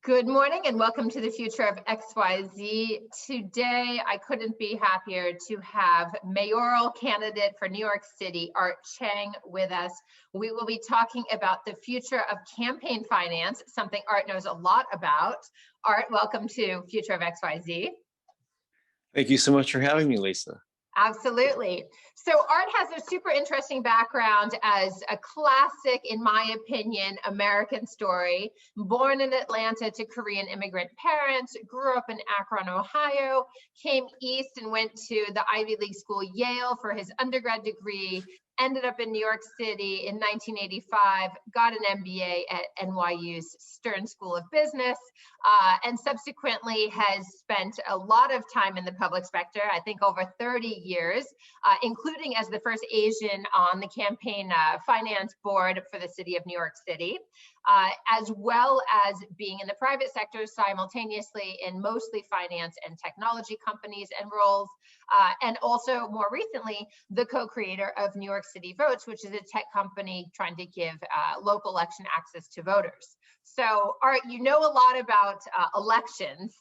Good morning and welcome to the Future of XYZ. Today, I couldn't be happier to have mayoral candidate for New York City, Art Chang, with us. We will be talking about the future of campaign finance, something Art knows a lot about. Art, welcome to Future of XYZ. Thank you so much for having me, Lisa. Absolutely. So Art has a super interesting background as a classic, in my opinion, American story. Born in Atlanta to Korean immigrant parents, grew up in Akron, Ohio, came east and went to the Ivy League school Yale for his undergrad degree, ended up in New York City in 1985, got an MBA at NYU's Stern School of Business, and subsequently has spent a lot of time in the public sector, I think over 30 years, including as the first Asian on the campaign finance board for the city of New York City, as well as being in the private sector simultaneously in mostly finance and technology companies and roles, and also more recently, the co-creator of New York City Votes, which is a tech company trying to give local election access to voters. So Art, you know a lot about elections,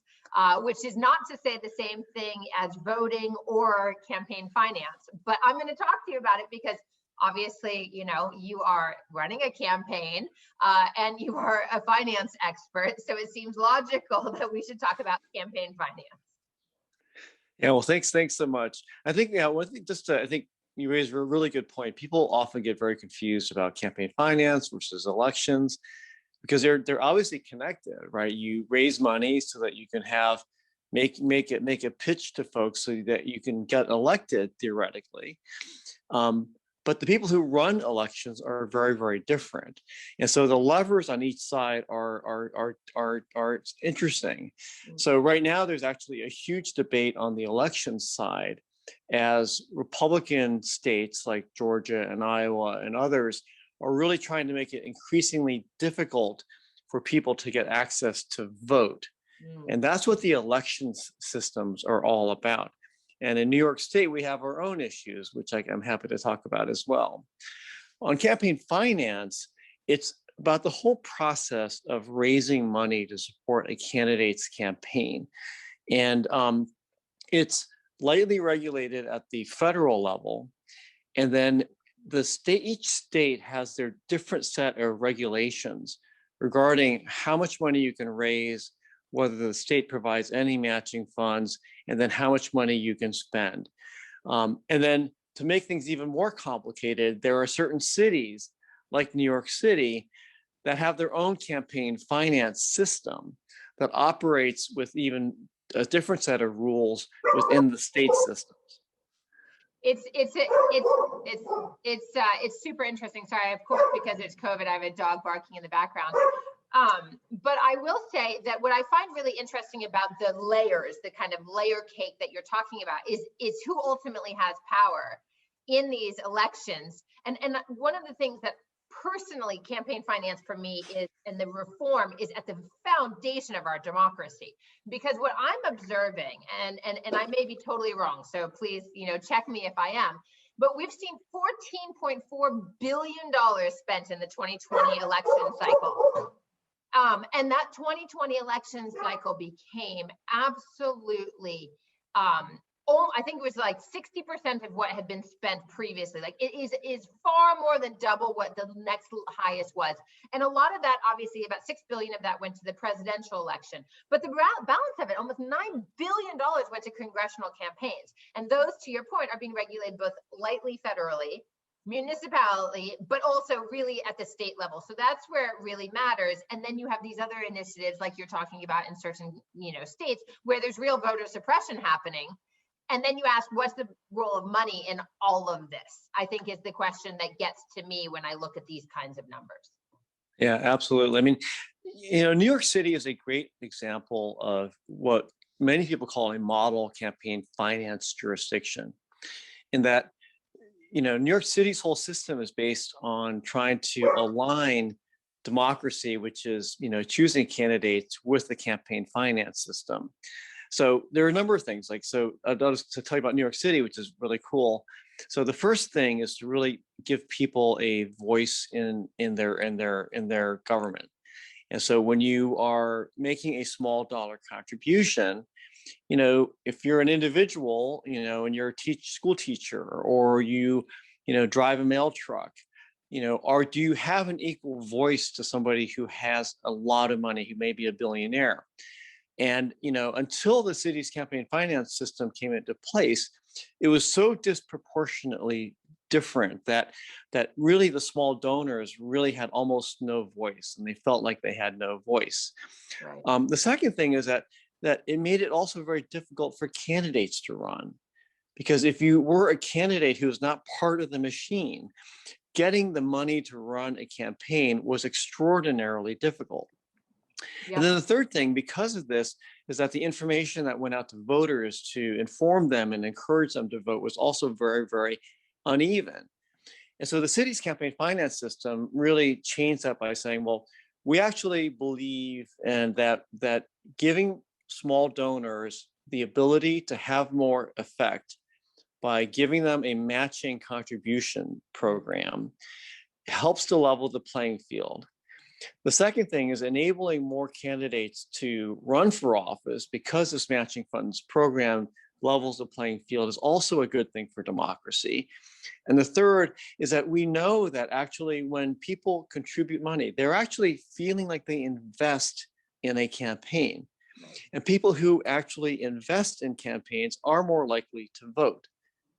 which is not to say the same thing as voting or campaign finance, but I'm going to talk to you about it because obviously, you know, you are running a campaign and you are a finance expert, so it seems logical that we should talk about campaign finance. Yeah, well, thanks so much. I think, one thing, I think you raised a really good point. People often get very confused about campaign finance versus elections because they're obviously connected, right? You raise money so that you can make a pitch to folks so that you can get elected theoretically. But the people who run elections are very, very different. And so the levers on each side are interesting. So right now, there's actually a huge debate on the election side as Republican states like Georgia and Iowa and others are really trying to make it increasingly difficult for people to get access to vote. And that's what the elections systems are all about. And in New York State, we have our own issues, which I'm happy to talk about as well. On campaign finance, it's about the whole process of raising money to support a candidate's campaign. And it's lightly regulated at the federal level. And then each state has their different set of regulations regarding how much money you can raise, whether the state provides any matching funds, and then how much money you can spend. And then to make things even more complicated, there are certain cities like New York City that have their own campaign finance system that operates with even a different set of rules within the state systems. It's super interesting. Sorry, of course, because it's COVID, I have a dog barking in the background. But I will say that what I find really interesting about the layers, the kind of layer cake that you're talking about is who ultimately has power in these elections. And one of the things that personally campaign finance for me is, and the reform is at the foundation of our democracy, because what I'm observing, and I may be totally wrong, so please, you know, check me if I am, but we've seen $14.4 billion spent in the 2020 election cycle. And that 2020 election cycle became absolutely, I think it was like 60% of what had been spent previously. Like it is far more than double what the next highest was. And a lot of that, obviously about 6 billion of that went to the presidential election. But the balance of it, almost $9 billion went to congressional campaigns. And those, to your point, are being regulated both lightly federally, municipality, but also really at the state level. So that's where it really matters. And then you have these other initiatives like you're talking about in certain, you know, states where there's real voter suppression happening. And then you ask, what's the role of money in all of this? I think is the question that gets to me when I look at these kinds of numbers. Yeah, absolutely. I mean, you know, New York City is a great example of what many people call a model campaign finance jurisdiction, in that, you know, New York City's whole system is based on trying to align democracy, which is, you know, choosing candidates, with the campaign finance system. So there are a number of things. Like, so I'll just to tell you about New York City, which is really cool. So the first thing is to really give people a voice in their government. And so when you are making a small dollar contribution, if you're an individual, and you're a school teacher, or you drive a mail truck, or do you have an equal voice to somebody who has a lot of money, who may be a billionaire? And, until the city's campaign finance system came into place, it was so disproportionately different that really the small donors really had almost no voice, and they felt like they had no voice. Right. The second thing is that it made it also very difficult for candidates to run, because if you were a candidate who was not part of the machine, getting the money to run a campaign was extraordinarily difficult. Yeah. And then the third thing, because of this, is that the information that went out to voters to inform them and encourage them to vote was also very, very uneven. And so the city's campaign finance system really changed that by saying, well, we actually believe and that giving small donors the ability to have more effect by giving them a matching contribution program helps to level the playing field. The second thing is enabling more candidates to run for office, because this matching funds program levels the playing field, is also a good thing for democracy. And the third is that we know that actually when people contribute money, they're actually feeling like they invest in a campaign. And people who actually invest in campaigns are more likely to vote.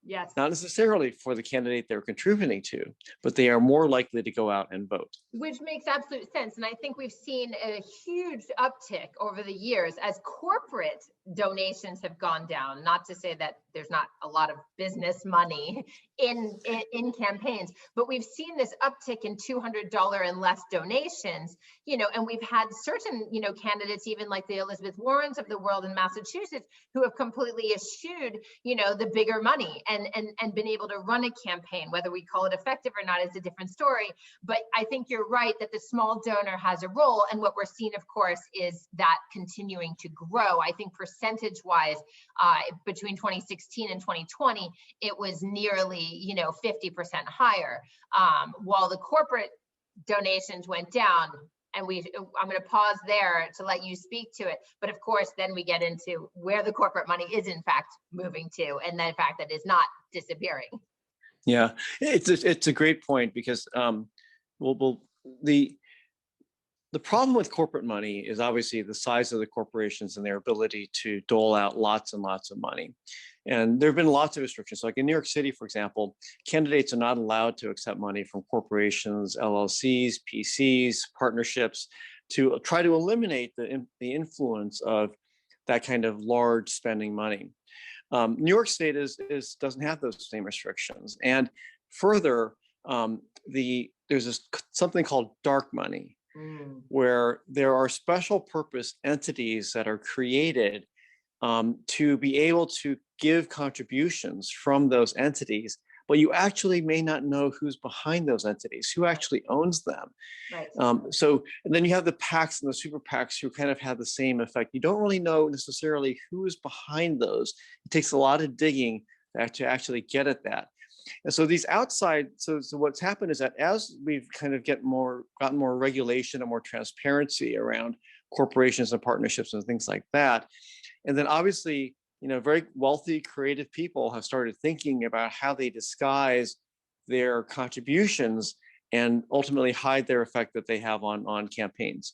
Yes. Not necessarily for the candidate they're contributing to, but they are more likely to go out and vote. Which makes absolute sense. And I think we've seen a huge uptick over the years as corporate donations have gone down. Not to say that there's not a lot of business money in campaigns, but we've seen this uptick in $200 and less donations, and we've had certain, candidates, even like the Elizabeth Warrens of the world in Massachusetts, who have completely eschewed, the bigger money and been able to run a campaign. Whether we call it effective or not is a different story. But I think you're right that the small donor has a role. And what we're seeing, of course, is that continuing to grow. I think percentage wise, between 2016 and 2020, it was nearly, 50% higher, while the corporate donations went down. And I'm going to pause there to let you speak to it. But of course, then we get into where the corporate money is in fact moving to, and the fact that it's not disappearing. Yeah, it's a great point, because the problem with corporate money is obviously the size of the corporations and their ability to dole out lots and lots of money. And there have been lots of restrictions. Like in New York City, for example, candidates are not allowed to accept money from corporations, LLCs, PCs, partnerships, to try to eliminate the influence of that kind of large spending money. New York State doesn't have those same restrictions. And further, there's something called dark money, where there are special purpose entities that are created to be able to give contributions from those entities, but you actually may not know who's behind those entities, who actually owns them. Right. So and then you have the PACs and the super PACs who kind of have the same effect. You don't really know necessarily who is behind those. It takes a lot of digging to actually get at that. And so these outside, so what's happened is that as we've kind of gotten more regulation and more transparency around corporations and partnerships and things like that, and then obviously, very wealthy, creative people have started thinking about how they disguise their contributions and ultimately hide their effect that they have on campaigns.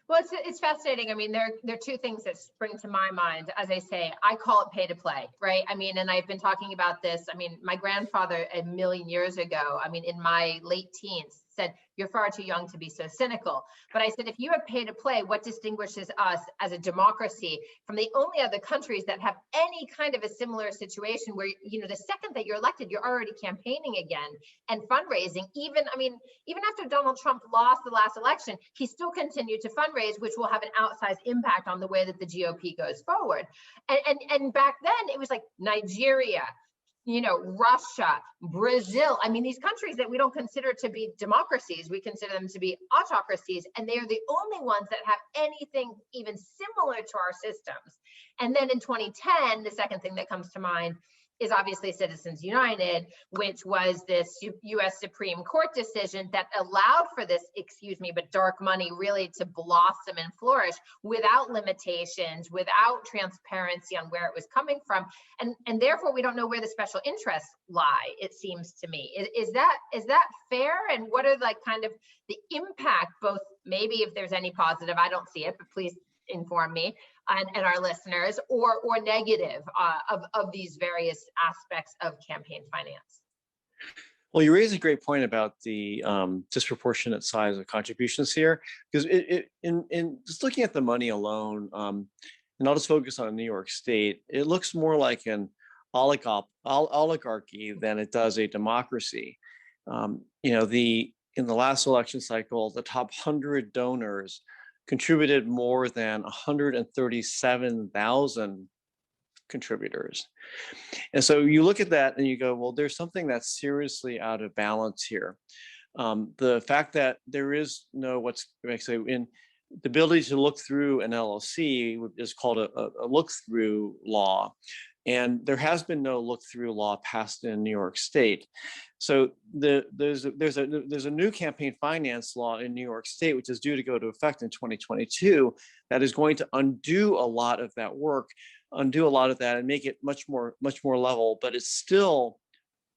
Well, it's fascinating. I mean, there are two things that spring to my mind. As I say, I call it pay to play, right? I mean, and I've been talking about this. I mean, my grandfather a million years ago, in my late teens, said, "You're far too young to be so cynical." But I said, if you have pay to play, what distinguishes us as a democracy from the only other countries that have any kind of a similar situation where, the second that you're elected, you're already campaigning again and fundraising. Even after Donald Trump lost the last election, he still continued to fundraise, which will have an outsized impact on the way that the GOP goes forward. And back then it was like Nigeria, Russia, Brazil. These countries that we don't consider to be democracies, we consider them to be autocracies, and they are the only ones that have anything even similar to our systems. And then in 2010, the second thing that comes to mind is obviously Citizens United, which was this U.S. Supreme Court decision that allowed for this, excuse me, but dark money really to blossom and flourish without limitations, without transparency on where it was coming from. And therefore, we don't know where the special interests lie, it seems to me. Is that fair? And what are like kind of the impact, both maybe if there's any positive, I don't see it, but please inform me and our listeners, or negative of these various aspects of campaign finance? Well, you raise a great point about the disproportionate size of contributions here, because in just looking at the money alone, and I'll just focus on New York State, it looks more like an oligarchy than it does a democracy. In the last election cycle, the top 100 donors contributed more than 137,000 contributors. And so you look at that and you go, well, there's something that's seriously out of balance here. The fact that there is no the ability to look through an LLC is called a look-through law. And there has been no look-through law passed in New York State. So there's a new campaign finance law in New York State, which is due to go to effect in 2022, that is going to undo a lot of that work, and make it much more level, but it's still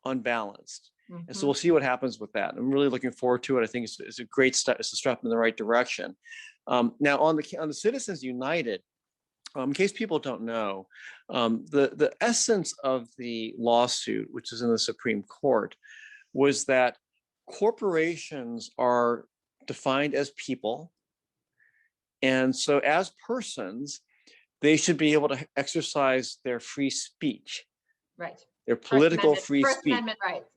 unbalanced. Mm-hmm. And so we'll see what happens with that. I'm really looking forward to it. I think it's a great step. It's a step in the right direction. Now on the Citizens United, in case people don't know, the essence of the lawsuit, which is in the Supreme Court, was that corporations are defined as people. And so as persons, they should be able to exercise their free speech. Right. Their political free speech. First Amendment rights.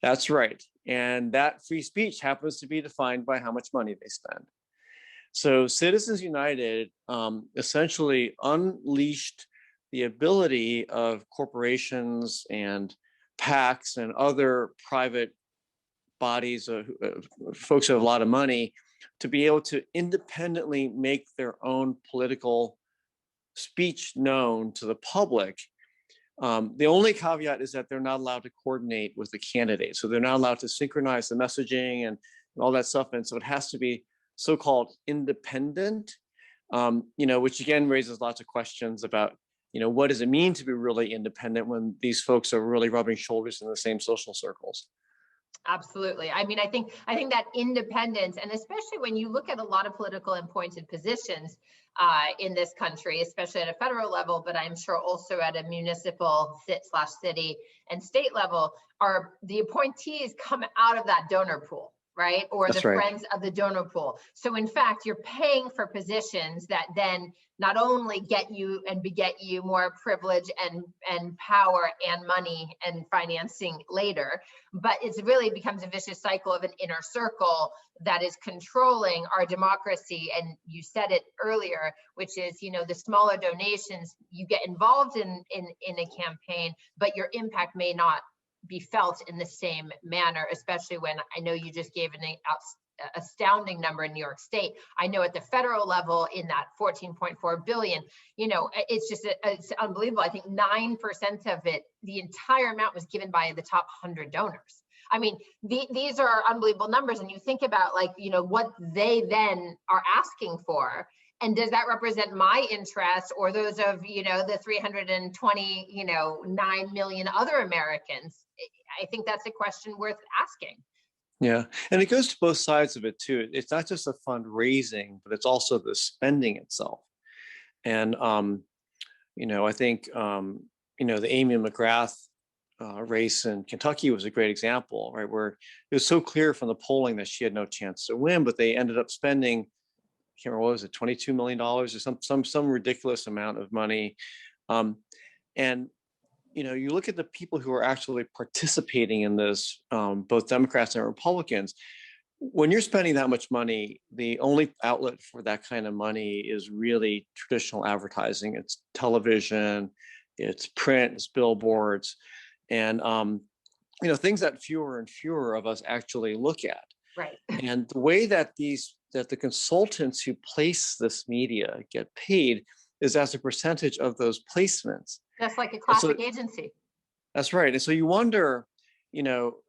That's right. And that free speech happens to be defined by how much money they spend. So Citizens United essentially unleashed the ability of corporations and PACs and other private bodies, folks who have a lot of money, to be able to independently make their own political speech known to the public. The only caveat is that they're not allowed to coordinate with the candidate. So they're not allowed to synchronize the messaging and all that stuff. And so it has to be so-called independent, which again raises lots of questions about, what does it mean to be really independent when these folks are really rubbing shoulders in the same social circles? Absolutely. I mean, I think that independence, and especially when you look at a lot of political appointed positions in this country, especially at a federal level, but I'm sure also at a municipal /city and state level, are the appointees come out of that donor pool, right? Or That's the right. friends of the donor pool. So in fact, you're paying for positions that then not only get you and beget you more privilege and power and money and financing later, but it really becomes a vicious cycle of an inner circle that is controlling our democracy. And you said it earlier, which is, the smaller donations, you get involved in a campaign, but your impact may not be felt in the same manner, especially when I know you just gave an astounding number in New York State. I know at the federal level in that 14.4 billion, it's unbelievable. I think 9% of it, the entire amount was given by the top 100 donors. I mean, these are unbelievable numbers. And you think about what they then are asking for. And does that represent my interests or those of, the 329 million other Americans? I think that's a question worth asking. Yeah, and it goes to both sides of it too. It's not just the fundraising, but it's also the spending itself. And I think the Amy McGrath race in Kentucky was a great example, right? Where it was so clear from the polling that she had no chance to win, but they ended up spending, I can't remember, what was it, $22 million or some ridiculous amount of money. And you look at the people who are actually participating in this, both Democrats and Republicans. When you're spending that much money, the only outlet for that kind of money is really traditional advertising. It's television, it's print, it's billboards, and things that fewer and fewer of us actually look at. Right. And the way that the consultants who place this media get paid is as a percentage of those placements. Just like a classic agency. That's right. And so you wonder,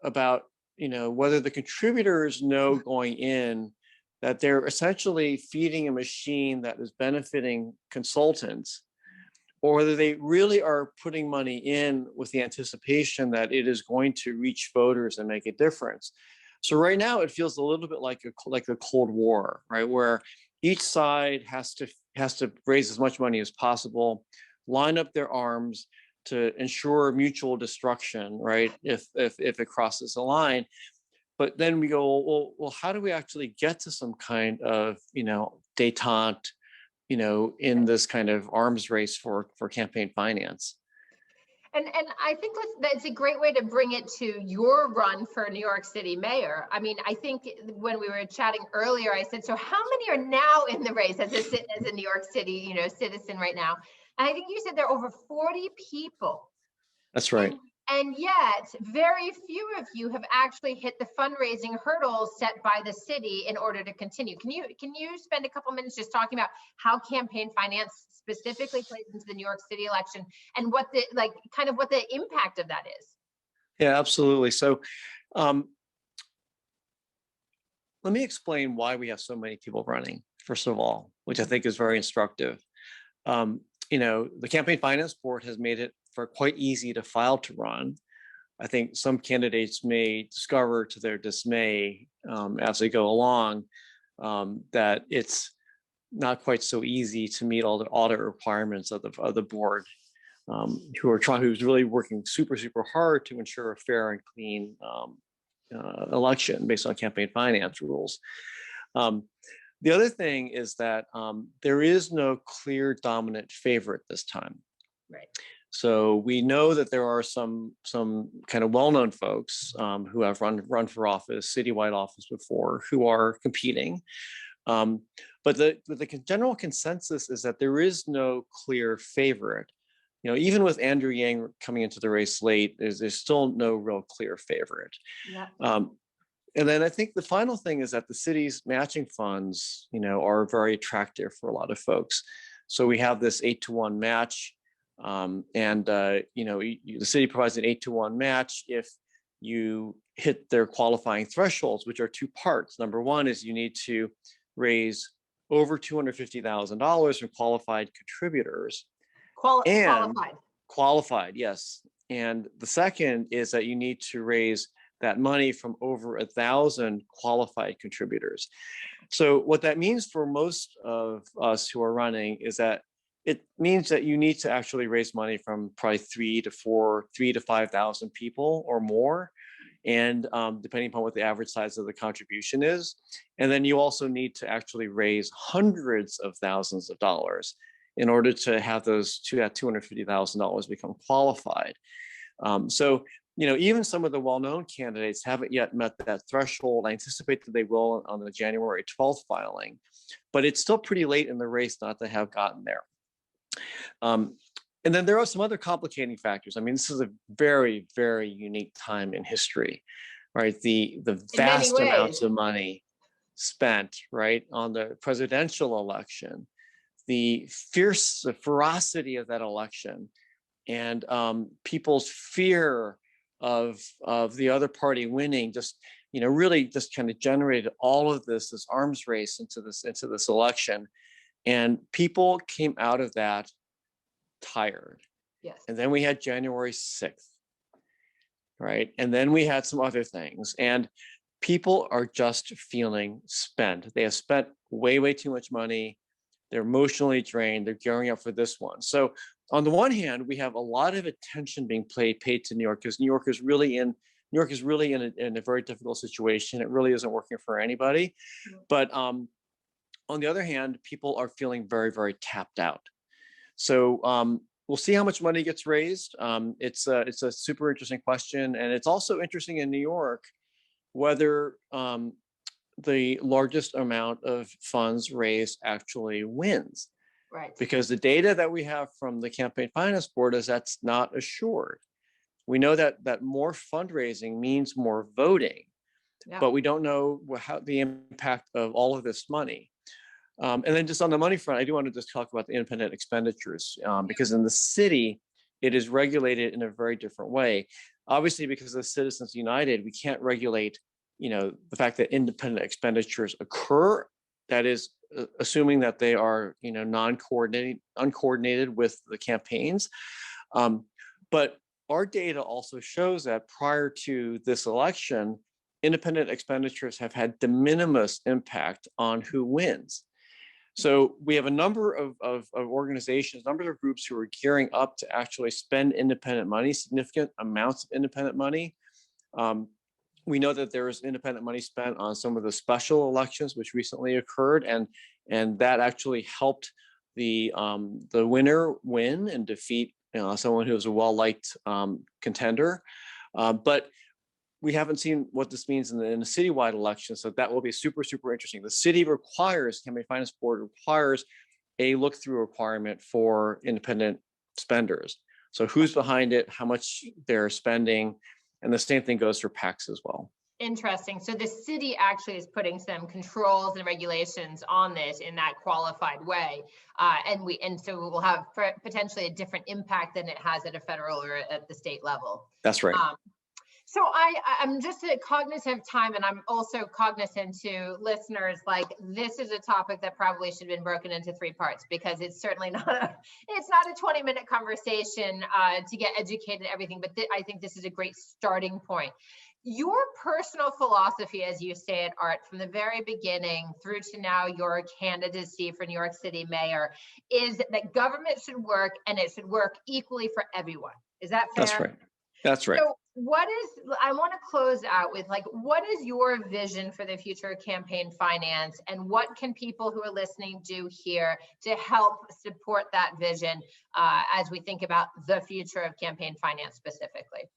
about, whether the contributors know going in that they're essentially feeding a machine that is benefiting consultants, or whether they really are putting money in with the anticipation that it is going to reach voters and make a difference. So right now it feels a little bit like a Cold War, right, where each side has to raise as much money as possible, line up their arms to ensure mutual destruction, right, if it crosses the line. But then we go, well, how do we actually get to some kind of, détente, in this kind of arms race for campaign finance? And I think that's a great way to bring it to your run for New York City mayor. I mean, I think when we were chatting earlier, I said, so how many are now in the race as a New York City, citizen right now? And I think you said there are over 40 people. That's right. And yet, very few of you have actually hit the fundraising hurdles set by the city in order to continue. Can you spend a couple minutes just talking about how campaign finance specifically plays into the New York City election and what the what the impact of that is? Yeah, absolutely. So let me explain why we have so many people running, first of all, which I think is very instructive. The Campaign Finance Board has made it quite easy to file to run. I think some candidates may discover to their dismay as they go along that it's not quite so easy to meet all the audit requirements of the board, who's really working super hard to ensure a fair and clean election based on campaign finance rules. The other thing is that there is no clear dominant favorite this time. Right. So we know that there are some kind of well-known folks who have run for office, citywide office before, who are competing. But the general consensus is that there is no clear favorite. Even with Andrew Yang coming into the race late, there's still no real clear favorite. Yeah. And then I think the final thing is that the city's matching funds, are very attractive for a lot of folks. So we have this 8-to-1 match, and the city provides an 8-to-1 match if you hit their qualifying thresholds, which are two parts. Number one is you need to raise over $250,000 from qualified contributors. Qualified, yes. And the second is that you need to raise that money from over 1,000 qualified contributors. So what that means for most of us who are running is that it means that you need to actually raise money from probably 3,000 to 5,000 people or more, and depending upon what the average size of the contribution is. And then you also need to actually raise hundreds of thousands of dollars in order to have those $250,000 become qualified. So even some of the well-known candidates haven't yet met that threshold. I anticipate that they will on the January 12th filing, but it's still pretty late in the race not to have gotten there. And then there are some other complicating factors. I mean, this is a very, very unique time in history, right? The vast amounts of money spent, right, on the presidential election, the ferocity of that election, and people's fear of the other party winning just really just kind of generated all of this arms race into this election. And people came out of that tired. Yes. And then we had January 6th, right? And then we had some other things, and people are just feeling spent. They have spent way too much money. They're emotionally drained. They're gearing up for this one. So on the one hand, we have a lot of attention being paid to New York, because New York is really in a very difficult situation. It really isn't working for anybody. But on the other hand, people are feeling very, very tapped out. So we'll see how much money gets raised. It's a super interesting question, and it's also interesting in New York whether the largest amount of funds raised actually wins. Right. Because the data that we have from the Campaign Finance Board is that's not assured. We know that more fundraising means more voting, but we don't know how the impact of all of this money. And then just on the money front, I do want to just talk about the independent expenditures, because in the city, it is regulated in a very different way. Obviously, because of Citizens United, we can't regulate, the fact that independent expenditures occur. That is assuming that they are, uncoordinated with the campaigns. But our data also shows that prior to this election, independent expenditures have had de minimis impact on who wins. So we have a number of organizations, number of groups who are gearing up to actually spend independent money, significant amounts of independent money. We know that there is independent money spent on some of the special elections which recently occurred, and that actually helped the winner win and defeat someone who was a well-liked contender. But we haven't seen what this means in a citywide election, so that will be super, super interesting. The city requires, Campaign Finance Board requires a look-through requirement for independent spenders. So who's behind it, how much they're spending, and the same thing goes for PACs as well. Interesting. So the city actually is putting some controls and regulations on this in that qualified way, and so we'll have potentially a different impact than it has at a federal or at the state level. That's right. So I'm just cognizant of time, and I'm also cognizant to listeners, like this is a topic that probably should have been broken into 3 parts, because it's certainly not a 20-minute conversation to get educated and everything, but I think this is a great starting point. Your personal philosophy, as you say it, Art, from the very beginning through to now your candidacy for New York City Mayor, is that government should work, and it should work equally for everyone. Is that fair? That's right. That's right. So I want to close out with, like, what is your vision for the future of campaign finance, and what can people who are listening do here to help support that vision as we think about the future of campaign finance specifically?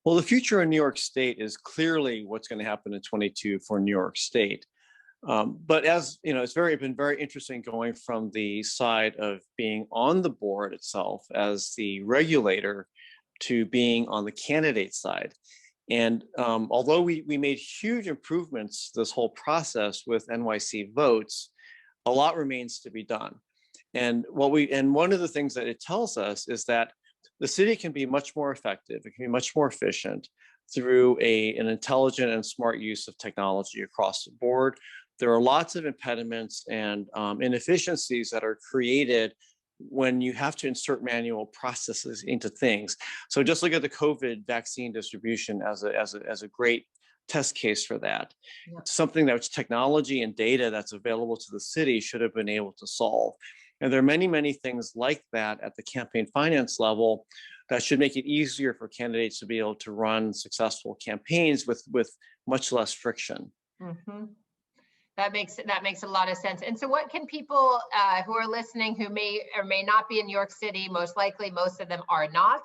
Well, the future in New York State is clearly what's going to happen in 22 for New York State. But as you know, it's been very interesting going from the side of being on the board itself as the regulator to being on the candidate side. And although we made huge improvements this whole process with NYC votes, a lot remains to be done. And one of the things that it tells us is that the city can be much more effective, it can be much more efficient through an intelligent and smart use of technology across the board. There are lots of impediments and inefficiencies that are created when you have to insert manual processes into things. So just look at the COVID vaccine distribution as a great test case for that. Yeah. Something that technology and data that's available to the city should have been able to solve. And there are many, many things like that at the campaign finance level that should make it easier for candidates to be able to run successful campaigns with much less friction. Mm-hmm. That makes a lot of sense. And so what can people who are listening, who may or may not be in New York City, most likely most of them are not,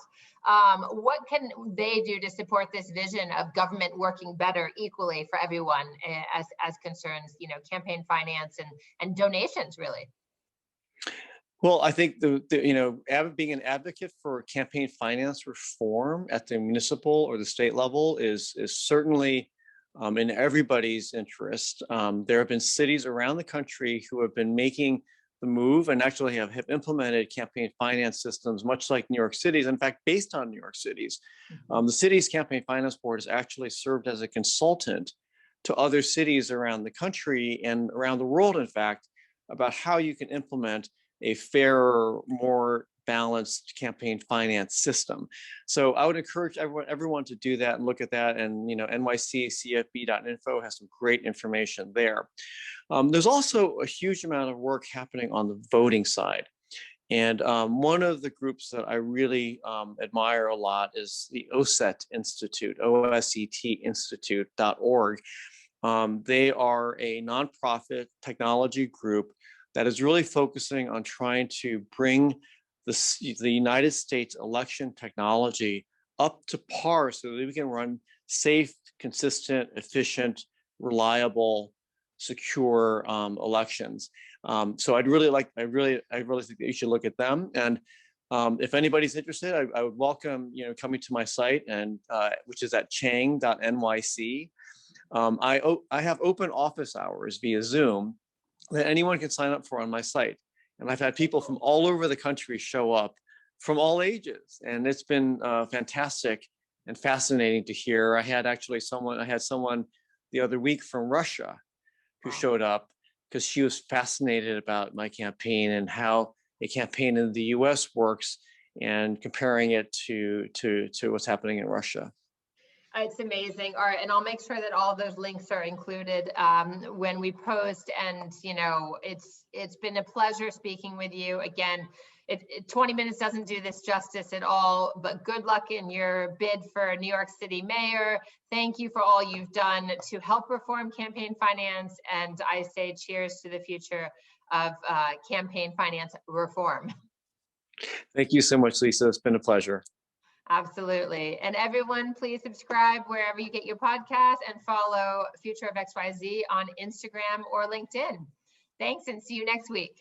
what can they do to support this vision of government working better equally for everyone as concerns, campaign finance and donations, really? Well, I think being an advocate for campaign finance reform at the municipal or the state level is certainly in everybody's interest. There have been cities around the country who have been making the move and actually have implemented campaign finance systems, much like New York City's, in fact, based on New York City's. The city's campaign finance board has actually served as a consultant to other cities around the country and around the world, in fact, about how you can implement a fairer, more balanced campaign finance system. So I would encourage everyone to do that and look at that. And nyccfb.info has some great information there. There's also a huge amount of work happening on the voting side. And one of the groups that I really admire a lot is the OSET Institute, OSET-institute.org. They are a nonprofit technology group that is really focusing on trying to bring the United States election technology up to par so that we can run safe, consistent, efficient, reliable, secure elections. So I really think that you should look at them. And if anybody's interested, I would welcome coming to my site, and which is at chang.nyc. I have open office hours via Zoom that anyone can sign up for on my site. And I've had people from all over the country show up from all ages. And it's been fantastic and fascinating to hear. I had someone the other week from Russia who showed up because she was fascinated about my campaign and how a campaign in the US works and comparing it to what's happening in Russia. It's amazing. All right, and I'll make sure that all those links are included when we post. And it's been a pleasure speaking with you again. 20 minutes doesn't do this justice at all, but good luck in your bid for New York City Mayor. Thank you for all you've done to help reform campaign finance. And I say cheers to the future of campaign finance reform. Thank you so much, Lisa. It's been a pleasure. Absolutely. And everyone, please subscribe wherever you get your podcast and follow Future of XYZ on Instagram or LinkedIn. Thanks, and see you next week.